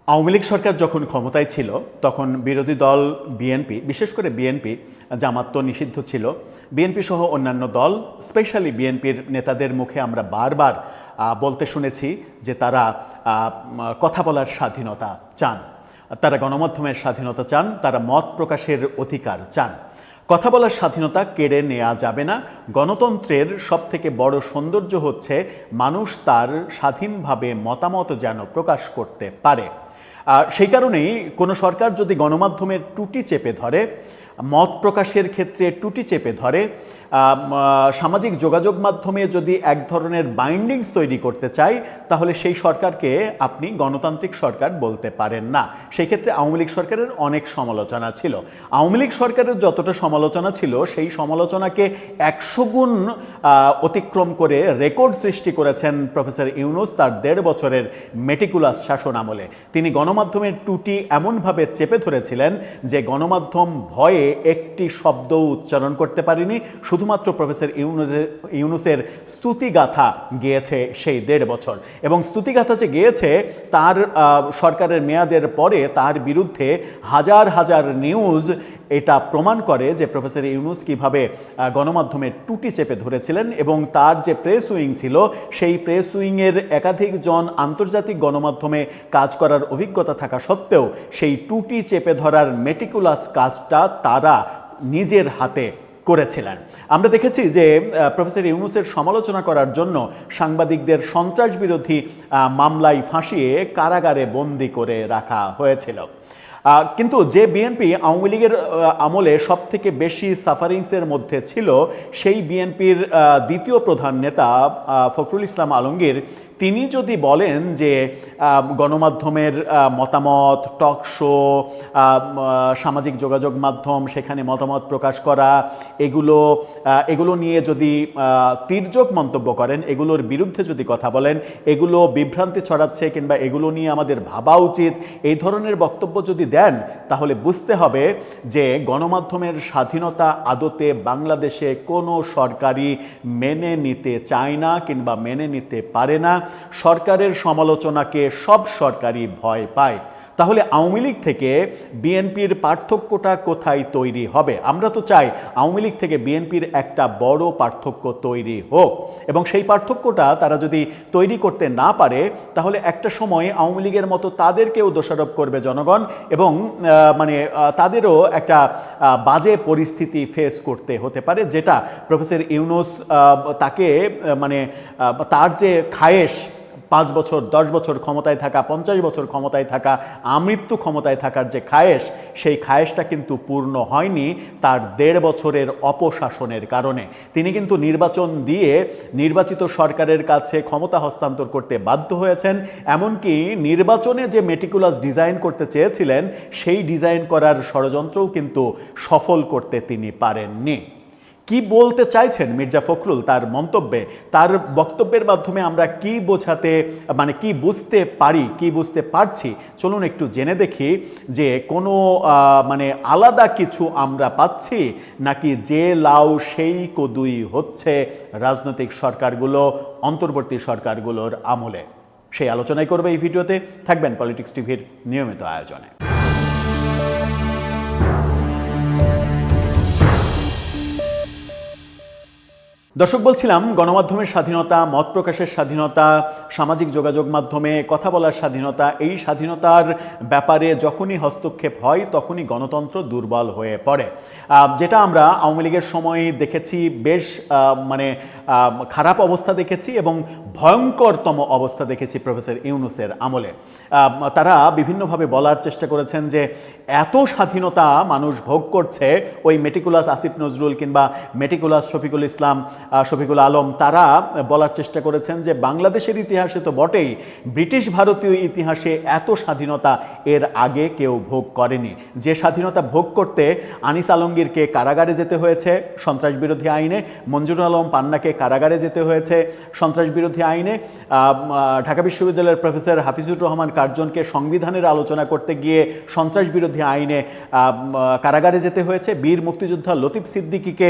আওয়ামী লীগ সরকার যখন ক্ষমতায় ছিল তখন বিরোধী দল বিএনপি, বিশেষ করে বিএনপি, জামাত তো নিষিদ্ধ ছিল, বিএনপি সহ অন্যান্য দল, স্পেশালি বিএনপির নেতাদের মুখে আমরা বারবার বলতে শুনেছি যে তারা কথা বলার স্বাধীনতা চান, তারা গণমাধ্যমের স্বাধীনতা চান, তারা মত প্রকাশের অধিকার চান। কথা বলার স্বাধীনতা কেড়ে নেওয়া যাবে না। গণতন্ত্রের সবথেকে বড় সৌন্দর্য হচ্ছে মানুষ তার স্বাধীনভাবে মতামত যেন প্রকাশ করতে পারে। সেই কারণেই কোনো সরকার যদি গণমাধ্যমের টুটি চেপে ধরে, মত প্রকাশের ক্ষেত্রে টুটি চেপে ধরে, সামাজিক যোগাযোগ মাধ্যমে যদি এক ধরনের বাইন্ডিংস তৈরি করতে চায়, তাহলে সেই সরকারকে আপনি গণতান্ত্রিক সরকার বলতে পারেন না। সেই ক্ষেত্রে আওয়ামী লীগ সরকারের অনেক সমালোচনা ছিল। আওয়ামী লীগ সরকারের যতটা সমালোচনা ছিল, সেই সমালোচনাকে 100 গুণ অতিক্রম করে রেকর্ড সৃষ্টি করেছেন প্রফেসর ইউনূস তার 1.5 বছরের মেটিকুলাস শাসন আমলে। তিনি গণমাধ্যমের টুটি এমনভাবে চেপে ধরেছিলেন যে গণমাধ্যম ভয়ে একটি শব্দও উচ্চারণ করতে পারেনি। শুধুমাত্র প্রফেসর ইউনূসের স্তুতিগাথা গেয়েছে সেই 1.5 বছর, এবং স্তুতিগাথা যে গেয়েছে তার সরকারের মেয়াদের পরে তার বিরুদ্ধে হাজার হাজার নিউজ এটা প্রমাণ করে যে প্রফেসর ইউনূস কীভাবে গণমাধ্যমের টুটি চেপে ধরেছিলেন, এবং তার যে প্রেস উইং ছিল সেই প্রেস উইংয়ের একাধিক জন আন্তর্জাতিক গণমাধ্যমে কাজ করার অভিজ্ঞতা থাকা সত্ত্বেও সেই টুটি চেপে ধরার মেটিকুলাস কাজটা তারা নিজের হাতে করেছিলেন। আমরা দেখেছি যে প্রফেসর ইউনূসের সমালোচনা করার জন্য সাংবাদিকদের সন্ত্রাস বিরোধী মামলায় ফাঁসিয়ে কারাগারে বন্দী করে রাখা হয়েছিল। কিন্তু যে বিএনপি আওয়ামী লীগের আমলে সবথেকে বেশি সাফারিংসের মধ্যে ছিল, সেই বিএনপির দ্বিতীয় প্রধান নেতা ফখরুল ইসলাম আলমগীর, তিনি যদি বলেন যে গণমাধ্যমের মতামত, টক শো, সামাজিক যোগাযোগ মাধ্যম, সেখানে মতামত প্রকাশ করা, এগুলো নিয়ে যদি তির্যক মন্তব্য করেন, এগুলোর বিরুদ্ধে যদি কথা বলেন, এগুলো বিভ্রান্তি ছড়াচ্ছে কিংবা এগুলো নিয়ে আমাদের ভাবা উচিত, এই ধরনের বক্তব্য যদি দেন, তাহলে বুঝতে হবে যে গণমাধ্যমের স্বাধীনতা আদতে বাংলাদেশে কোনো সরকারই মেনে নিতে চায় না কিংবা মেনে নিতে পারে না। সরকারের সমালোচনাকে সব সরকারই ভয় পায়। তাহলে আওয়ামী লীগ থেকে বিএনপির পার্থক্যটা কোথায় তৈরি হবে? আমরা তো চাই আওয়ামী লীগ থেকে বিএনপির একটা বড় পার্থক্য তৈরি হোক, এবং সেই পার্থক্যটা তারা যদি তৈরি করতে না পারে, তাহলে একটা সময় আওয়ামী লীগের মতো তাদেরকেও দোষারোপ করবে জনগণ, এবং তাদেরও একটা বাজে পরিস্থিতি ফেস করতে হতে পারে, যেটা প্রফেসর ইউনূস তাকে তার যে খায়েশ 5 বছর, 10 বছর ক্ষমতায় থাকা, 50 বছর ক্ষমতায় থাকা, আমৃত্যু ক্ষমতায় থাকার যে খায়েশ, সেই খায়েশটা কিন্তু পূর্ণ হয়নি তার 1.5 বছরের অপশাসনের কারণে। তিনি কিন্তু নির্বাচন দিয়ে নির্বাচিত সরকারের কাছে ক্ষমতা হস্তান্তর করতে বাধ্য হয়েছেন। এমনকি নির্বাচনে যে মেটিকুলাস ডিজাইন করতে চেয়েছিলেন, সেই ডিজাইন করার ষড়যন্ত্রও কিন্তু সফল করতে তিনি পারেননি। কি বলতে চাইছেন মির্জা ফখরুল তার মন্তব্যে? তার বক্তব্যের মাধ্যমে আমরা কি বোঝাতে, কি বুঝতে পারি, কি বুঝতে পারছি, চলুন একটু জেনে দেখি যে কোনো আলাদা কিছু আমরা পাচ্ছি, নাকি যে লাউ সেই কদুই হচ্ছে রাজনৈতিক সরকারগুলো, অন্তর্বর্তী সরকারগুলোর আমলে। সেই আলোচনাই করবে এই ভিডিওতে। থাকবেন পলিটিক্স টিভির নিয়মিত আয়োজনে। দর্শক, বলছিলাম গণমাধ্যমের স্বাধীনতা, মত প্রকাশের স্বাধীনতা, সামাজিক যোগাযোগ মাধ্যমে কথা বলার স্বাধীনতা, এই স্বাধীনতার ব্যাপারে যখনই হস্তক্ষেপ হয় তখনই গণতন্ত্র দুর্বল হয়ে পড়ে। যেটা আমরা আওয়ামী লীগের সময় দেখেছি, বেশ খারাপ অবস্থা দেখেছি, এবং ভয়ঙ্করতম অবস্থা দেখেছি প্রফেসর ইউনূসের আমলে। তারা বিভিন্নভাবে বলার চেষ্টা করেছেন যে এত স্বাধীনতা মানুষ ভোগ করছে, ওই মেটিকুলাস আসিফ নজরুল কিংবা মেটিকুলাস শফিকুল আলম, তারা বলার চেষ্টা করেছেন যে বাংলাদেশের ইতিহাসে তো বটেই, ব্রিটিশ ভারতীয় ইতিহাসে এত স্বাধীনতা এর আগে কেউ ভোগ করেনি। যে স্বাধীনতা ভোগ করতে আনিস আলমগীরকে কারাগারে যেতে হয়েছে সন্ত্রাস বিরোধী আইনে, মঞ্জুরুল আলম পান্নাকে কারাগারে যেতে হয়েছে সন্ত্রাস বিরোধী আইনে, ঢাকা বিশ্ববিদ্যালয়ের প্রফেসর হাফিজুর রহমান কার্জনকে সংবিধানের আলোচনা করতে গিয়ে সন্ত্রাস বিরোধী আইনে কারাগারে যেতে হয়েছে, বীর মুক্তিযোদ্ধা লতিফ সিদ্দিকীকে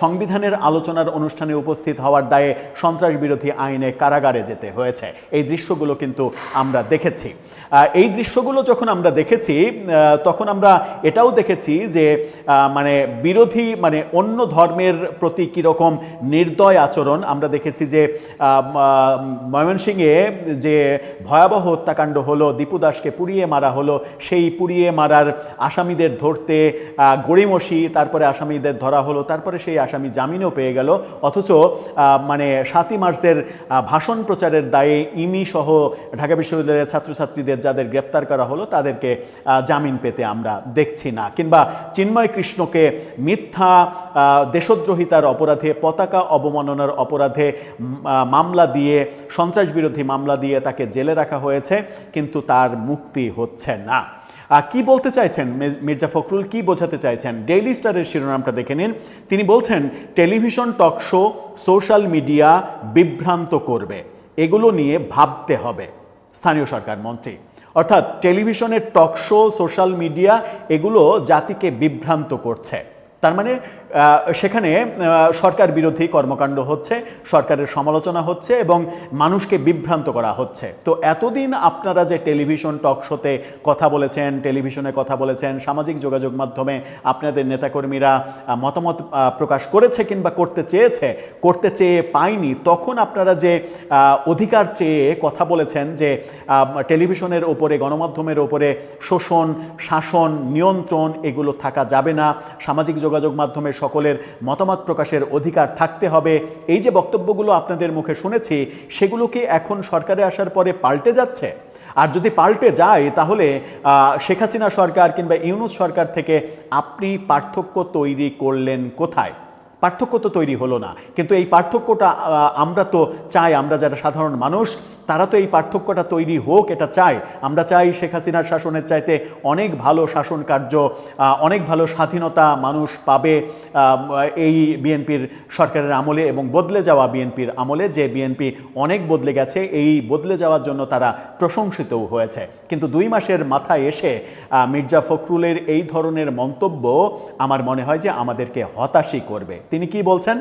সংবিধানের আলোচনার সম্বর্ধনার অনুষ্ঠানে উপস্থিত হওয়ার দায়ে সন্ত্রাস বিরোধী আইনে কারাগারে যেতে হয়েছে। এই দৃশ্যগুলো কিন্তু আমরা দেখেছি। এই দৃশ্যগুলো যখন আমরা দেখেছি তখন আমরা এটাও দেখেছি যে মানে বিরোধী মানে অন্য ধর্মের প্রতি কীরকম নির্দয় আচরণ আমরা দেখেছি। যে ময়মনসিংহে যে ভয়াবহ হত্যাকাণ্ড হলো, দীপু দাসকে পুড়িয়ে মারা হলো, সেই পুড়িয়ে মারার আসামিদের ধরতে গড়িমসি, তারপরে আসামিদের ধরা হলো, তারপরে সেই আসামি জামিনও পেয়ে গেল। অথচ মানে 7ই মার্চের ভাষণ প্রচারের দায়ে ইমি সহ ঢাকা বিশ্ববিদ্যালয়ের ছাত্রছাত্রীদের যাদের গ্রেপ্তার করা হলো তাদেরকে জামিন পেতে আমরা দেখছি না। কিংবা চিন্ময় কৃষ্ণকে মিথ্যা দেশদ্রোহিতার অপরাধে, পতাকা অবমাননার অপরাধে মামলা দিয়ে, সন্ত্রাস বিরোধী মামলা দিয়ে তাকে জেলে রাখা হয়েছে, কিন্তু তার মুক্তি হচ্ছে না। কি বলতে চাইছেন মির্জা ফখরুল, কি বোঝাতে চাইছেন? ডেইলি স্টারের শিরোনামটা দেখে নিন। তিনি বলছেন television talk show social media বিভ্রান্ত করবে, এগুলো নিয়ে ভাবতে হবে। স্থানীয় সরকার মন্ত্রী, অর্থাৎ টেলিভিশনের টক শো, সোশ্যাল মিডিয়া এগুলো জাতিকে বিভ্রান্ত করছে। তার মানে সেখানে সরকার বিরোধী কর্মকাণ্ড হচ্ছে, সরকারের সমালোচনা হচ্ছে এবং মানুষকে বিভ্রান্ত করা হচ্ছে। তো এতদিন আপনারা যে টেলিভিশন টক শোতে কথা বলেছেন, টেলিভিশনে কথা বলেছেন, সামাজিক যোগাযোগ মাধ্যমে আপনাদের নেতাকর্মীরা মতামত প্রকাশ করেছে কিংবা করতে চেয়ে পায়নি, তখন আপনারা যে অধিকার চেয়ে কথা বলেছেন যে টেলিভিশনের ওপরে, গণমাধ্যমের ওপরে শোষণ, শাসন, নিয়ন্ত্রণ এগুলো থাকা যাবে না, সামাজিক যোগাযোগ মাধ্যমে সকলের মতামত প্রকাশের অধিকার থাকতে হবে, এই যে বক্তব্যগুলো আপনাদের মুখে শুনেছি, সেগুলো কি এখন সরকারে আসার পরে পাল্টে যাচ্ছে? আর যদি পাল্টে যায় তাহলে শেখ হাসিনা সরকার কিংবা ইউনূস সরকার থেকে আপনি পার্থক্য তৈরি করলেন কোথায়? পার্থক্য তো তৈরি হলো না, কিন্তু এই পার্থক্যটা আমরা তো চাই, আমরা যারা সাধারণ মানুষ তারা তো এই পার্থক্যটা তৈরি হোক এটা চাই। আমরা চাই শেখ হাসিনার শাসনের চাইতে অনেক ভালো শাসন কার্য, অনেক ভালো স্বাধীনতা মানুষ পাবে এই বিএনপির সরকারের আমলে এবং বদলে যাওয়া বিএনপির আমলে। যে বিএনপি অনেক বদলে গেছে, এই বদলে যাওয়ার জন্য তারা প্রশংসিতও হয়েছে। কিন্তু 2 মাসের মাথায় এসে মির্জা ফখরুলের এই ধরনের মন্তব্য আমার মনে হয় যে আমাদেরকে হতাশই করবে। তিনি কি বলছেন?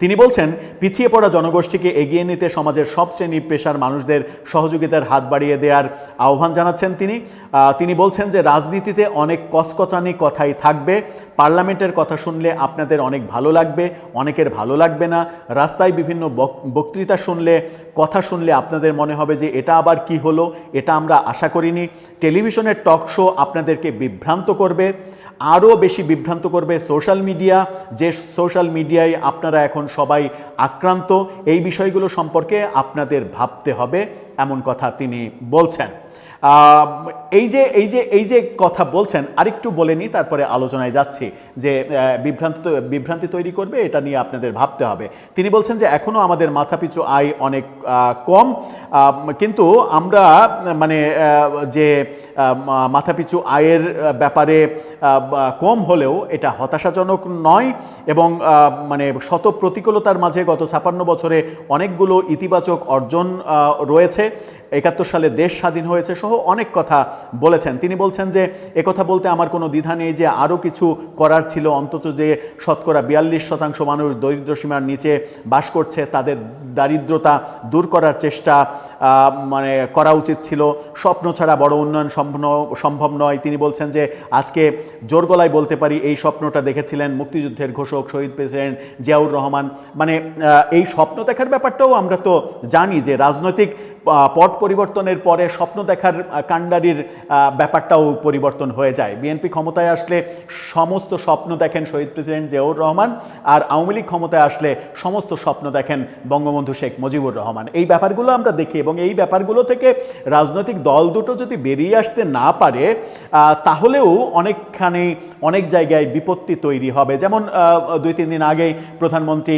তিনি বলছেন পিছিয়ে পড়া জনগোষ্ঠীকে এগিয়ে নিতে সমাজের সব শ্রেণী পেশার মানুষদের সহযোগিতার হাত বাড়িয়ে দেওয়ার আহ্বান জানাচ্ছেন তিনি বলছেন যে রাজনীতিতে অনেক কচকচানি কথাই থাকবে, পার্লামেন্টের কথা শুনলে আপনাদের অনেক ভালো লাগবে, অনেকের ভালো লাগবে না, রাস্তায় বিভিন্ন বক্তৃতা শুনলে, কথা শুনলে আপনাদের মনে হবে যে এটা আবার কি হলো, এটা আমরা আশা করিনি। টেলিভিশনের টক শো আপনাদেরকে বিভ্রান্ত করবে, আরও বেশি বিভ্রান্ত করবে সোশ্যাল মিডিয়া, যে সোশ্যাল মিডিয়ায় আপনারা এখন সবাই আক্রান্ত। এই বিষয়গুলো সম্পর্কে আপনাদের ভাবতে হবে, এমন কথা তিনি বলছেন। এই যে কথা বলছেন, আরেকটু বলে নিই, তারপরে আলোচনায় যাচ্ছি। যে বিভ্রান্তি তৈরি করবে, এটা নিয়ে আপনাদের ভাবতে হবে। তিনি বলছেন যে এখনও আমাদের মাথাপিছু আয় অনেক কম, কিন্তু আমরা মানে যে মাথাপিছু আয়ের ব্যাপারে কম হলেও এটা হতাশাজনক নয় এবং মানে শত প্রতিকূলতার মাঝে গত 56 বছরে অনেকগুলো ইতিবাচক অর্জন রয়েছে। 71 সালে দেশ স্বাধীন হয়েছে সহ অনেক কথা বলেছেন। তিনি বলছেন যে একথা বলতে আমার কোনো দ্বিধা নেই যে আরও কিছু করার ছিল, অন্তত যে শতকরা 42% মানুষ দরিদ্র সীমার নিচে বাস করছে তাদের দারিদ্রতা দূর করার চেষ্টা মানে করা উচিত ছিল। স্বপ্ন ছাড়া বড় উন্নয়ন সম্ভব নয়। তিনি বলছেন যে আজকে জোর গলায় বলতে পারি এই স্বপ্নটা দেখেছিলেন মুক্তিযুদ্ধের ঘোষক শহীদ প্রেসিডেন্ট জিয়াউর রহমান। মানে এই স্বপ্ন দেখার ব্যাপারটাও আমরা তো জানি যে রাজনৈতিক পট পরিবর্তনের পরে স্বপ্ন দেখার কাণ্ডারির ব্যাপারটাও পরিবর্তন হয়ে যায়। বিএনপি ক্ষমতায় আসলে সমস্ত স্বপ্ন দেখেন শহীদ প্রেসিডেন্ট জিয়াউর রহমান, আর আওয়ামী লীগ ক্ষমতায় আসলে সমস্ত স্বপ্ন দেখেন বঙ্গবন্ধু শেখ মুজিবুর রহমান। এই ব্যাপারগুলো আমরা দেখি এবং এই ব্যাপারগুলো থেকে রাজনৈতিক দল দুটো যদি বেরিয়ে আসতে না পারে তাহলেও অনেক জায়গায় বিপত্তি তৈরি হবে। যেমন 2-3 দিন আগেই প্রধানমন্ত্রী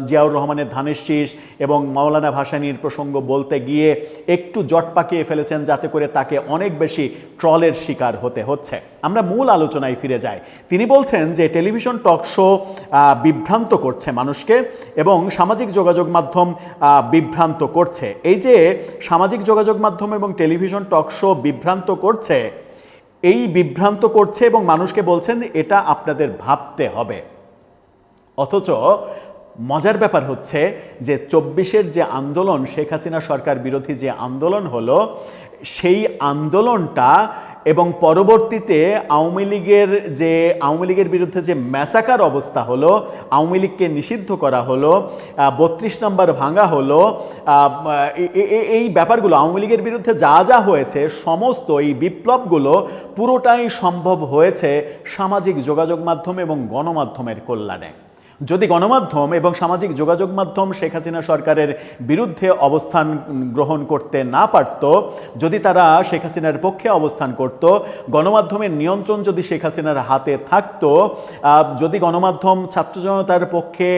জিয়াউর রহমানের ধানের শীষ এবং মাওলানা ভাসানীর প্রসঙ্গ বলতে গিয়ে একটু জট পাকিয়ে ফেলেছেন, যাতে করে তাকে অনেক বেশি ট্রলের শিকার হতে হচ্ছে। আমরা মূল আলোচনায় ফিরে যাই। তিনি বলছেন যে টেলিভিশন টক শো বিভ্রান্ত করছে মানুষকে এবং সামাজিক যোগাযোগ মাধ্যম বিভ্রান্ত করছে। এই যে সামাজিক যোগাযোগ মাধ্যম এবং টেলিভিশন টক শো বিভ্রান্ত করছে, এবং মানুষকে বলছেন এটা আপনাদের ভাবতে হবে। অথচ মজার ব্যাপার হচ্ছে যে 24-এর যে আন্দোলন, শেখ হাসিনা সরকার বিরোধী যে আন্দোলন হলো, সেই আন্দোলনটা এবং পরবর্তীতে আওয়ামী লীগের বিরুদ্ধে যে ম্যাসাকার অবস্থা হলো, আওয়ামী লীগকে নিষিদ্ধ করা হলো, 32 নম্বর ভাঙা হলো, এই ব্যাপারগুলো আওয়ামী লীগের বিরুদ্ধে যা যা হয়েছে সমস্ত এই বিপ্লবগুলো পুরোটাই সম্ভব হয়েছে সামাজিক যোগাযোগ মাধ্যম এবং গণমাধ্যমের কল্যাণে। যদি গণমাধ্যম এবং সামাজিক যোগাযোগ মাধ্যম শেখ হাসিনা সরকারের বিরুদ্ধে অবস্থান গ্রহণ করতে না পারত, যদি তারা শেখ হাসিনার পক্ষে অবস্থান করত, গণমাধ্যমের নিয়ন্ত্রণ যদি শেখ হাসিনার হাতে থাকত, যদি গণমাধ্যম ছাত্র জনতার পক্ষে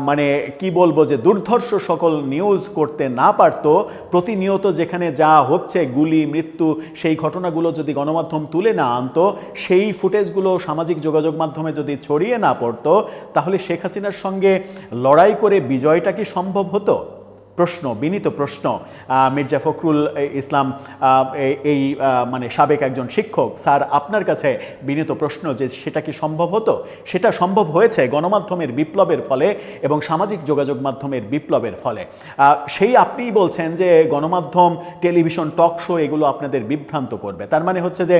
মানে কি বলবো যে দুর্ধর্ষ সকল নিউজ করতে না পারত, প্রতিনিয়ত যেখানে যা হচ্ছে গুলি মৃত্যু সেই ঘটনাগুলো যদি গণমাধ্যম তুলে না আনতো, সেই ফুটেজগুলো সামাজিক যোগাযোগ মাধ্যমে যদি ছড়িয়ে না পড়তো, তাহলে শেখ হাসিনার সঙ্গে লড়াই করে বিজয়টা কি সম্ভব হতো? প্রশ্ন, বিনীত প্রশ্ন। মির্জা ফখরুল ইসলাম এই মানে সাবেক একজন শিক্ষক, স্যার আপনার কাছে বিনীত প্রশ্ন যে সেটা কি সম্ভব হতো? সেটা সম্ভব হয়েছে গণমাধ্যমের বিপ্লবের ফলে এবং সামাজিক যোগাযোগ মাধ্যমের বিপ্লবের ফলে। সেই আপনিই বলছেন যে গণমাধ্যম, টেলিভিশন, টক শো এগুলো আপনাদের বিভ্রান্ত করবে। তার মানে হচ্ছে যে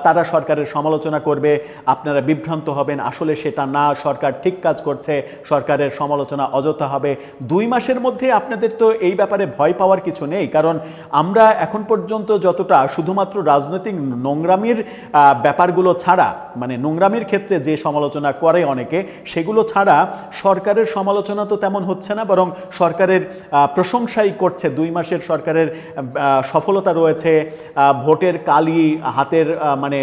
তারা সরকারের সমালোচনা করবে, আপনারা বিভ্রান্ত হবেন, আসলে সেটা না, সরকার ঠিক কাজ করছে, সরকারের সমালোচনা অযথা হবে। 2 মাসের মধ্যে আপনাদের তো এই ব্যাপারে ভয় পাওয়ার কিছু নেই, কারণ আমরা এখন পর্যন্ত যতটা শুধুমাত্র রাজনৈতিক নোংরামির ব্যাপারগুলো ছাড়া, মানে নোংরামির ক্ষেত্রে যে সমালোচনা করে অনেকে, সেগুলো ছাড়া সরকারের সমালোচনা তো তেমন হচ্ছে না, বরং সরকারের প্রশংসাই করছে। 2 মাসের সরকারের সফলতা রয়েছে, ভোটের কালি, হাতের মানে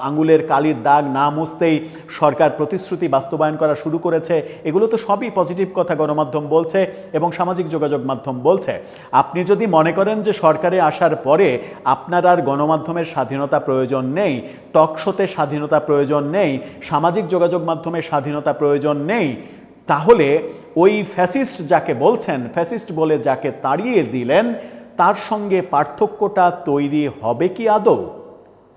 আঙুলের কালির দাগ না মুছতেই সরকার প্রতিশ্রুতি বাস্তবায়ন করা শুরু করেছে। এগুলো তো সবই পজিটিভ কথা গণমাধ্যম বলছে এবং সামাজিক যোগাযোগ মাধ্যম বলছে। আপনি যদি মনে করেন যে সরকারে আসার পরে আপনার আর গণমাধ্যমের স্বাধীনতা প্রয়োজন নেই, টক শোতে স্বাধীনতা প্রয়োজন নেই, সামাজিক যোগাযোগ মাধ্যমে স্বাধীনতা প্রয়োজন নেই, তাহলে ওই ফ্যাসিস্ট যাকে বলছেন, ফ্যাসিস্ট বলে যাকে তাড়িয়ে দিলেন, তার সঙ্গে পার্থক্যটা তৈরি হবে কি আদৌ?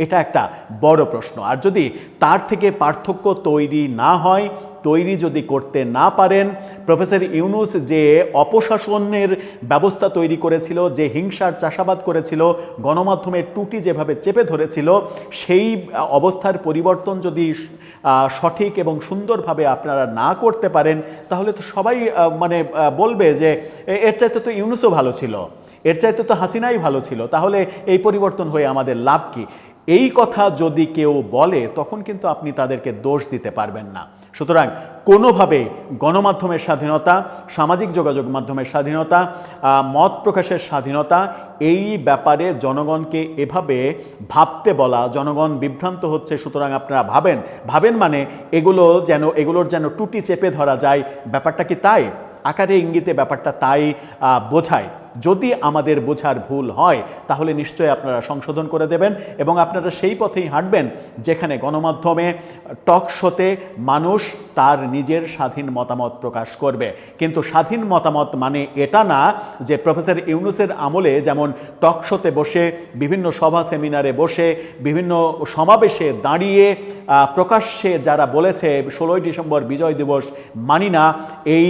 এটা একটা বড় প্রশ্ন। আর যদি তার থেকে পার্থক্য তৈরি না হয়, তৈরি যদি করতে না পারেন, প্রফেসর ইউনূস যে অপশাসনের ব্যবস্থা তৈরি করেছিল, যে হিংসার চাষাবাদ করেছিল, গণমাধ্যমের টুটি যেভাবে চেপে ধরেছিল, সেই অবস্থার পরিবর্তন যদি সঠিক এবং সুন্দরভাবে আপনারা না করতে পারেন, তাহলে তো সবাই মানে বলবে যে এর চাইতে তো ইউনূসও ভালো ছিল, এর চাইতে তো হাসিনাই ভালো ছিল, তাহলে এই পরিবর্তন হয়ে আমাদের লাভ কি? এই কথা যদি কেউ বলে তখন কিন্তু আপনি তাদেরকে দোষ দিতে পারবেন না। সুতরাং কোনোভাবে গণমাধ্যমের স্বাধীনতা, সামাজিক যোগাযোগ মাধ্যমের স্বাধীনতা, মত প্রকাশের স্বাধীনতা, এই ব্যাপারে জনগণকে এভাবে ভাবতে বলা, জনগণ বিভ্রান্ত হচ্ছে, সুতরাং আপনারা ভাবেন মানে এগুলোর যেন টুটি চেপে ধরা যায়, ব্যাপারটা কি তাই? আকারে ইঙ্গিতে ব্যাপারটা তাই বোঝায়। যদি আমাদের বোঝার ভুল হয় তাহলে নিশ্চয়ই আপনারা সংশোধন করে দেবেন এবং আপনারা সেই পথেই হাঁটবেন যেখানে গণমাধ্যমে, টক শোতে মানুষ তার নিজের স্বাধীন মতামত প্রকাশ করবে। কিন্তু স্বাধীন মতামত মানে এটা না যে প্রফেসর ইউনূসের আমলে যেমন টক শোতে বসে, বিভিন্ন সভা সেমিনারে বসে, বিভিন্ন সমাবেশে দাঁড়িয়ে প্রকাশ্যে যারা বলেছে 16ই ডিসেম্বর বিজয় দিবস মানি না, এই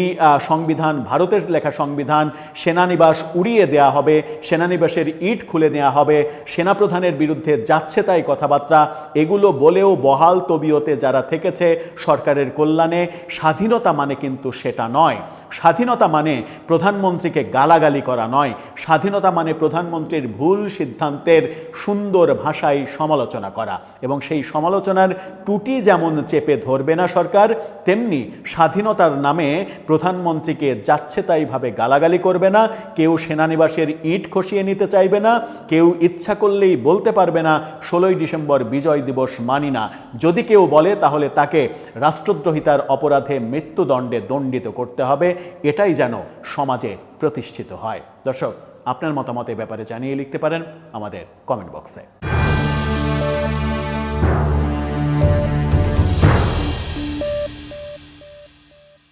সংবিধান, ভারতের লেখা সংবিধান, সেনানিবাস উড়িয়ে দেয়া হবে, সেনানিবাসের ইট খুলে দেওয়া হবে, সেনাপ্রধানের বিরুদ্ধে যাচ্ছে তাই কথাবার্তা, এগুলো বলেও বহাল তবিয়তে যারা থেকেছে সরকারের কল্যাণে, স্বাধীনতা মানে কিন্তু সেটা নয়। স্বাধীনতা মানে প্রধানমন্ত্রীকে গালাগালি করা নয়, স্বাধীনতা মানে প্রধানমন্ত্রীর ভুল সিদ্ধান্তের সুন্দর ভাষায় সমালোচনা করা, এবং সেই সমালোচনার টুটি যেমন চেপে ধরবে না সরকার, তেমনি স্বাধীনতার নামে প্রধানমন্ত্রীকে যাচ্ছে তাইভাবে গালাগালি করবে না, কেউ সেনানিবাসের ইট খসিয়ে নিতে চাইবে না, কেউ ইচ্ছা করলেই বলতে পারবে না 16ই ডিসেম্বর বিজয় দিবস মানি না। যদি কেউ বলে তাহলে তাকে রাষ্ট্রদ্রোহিতার অপরাধে মৃত্যুদণ্ডে দণ্ডিত করতে হবে। এটাই যেন সমাজে প্রতিষ্ঠিত হয়। দর্শক, আপনার মতামত এ ব্যাপারে জানিয়ে লিখতে পারেন আমাদের কমেন্ট বক্সে।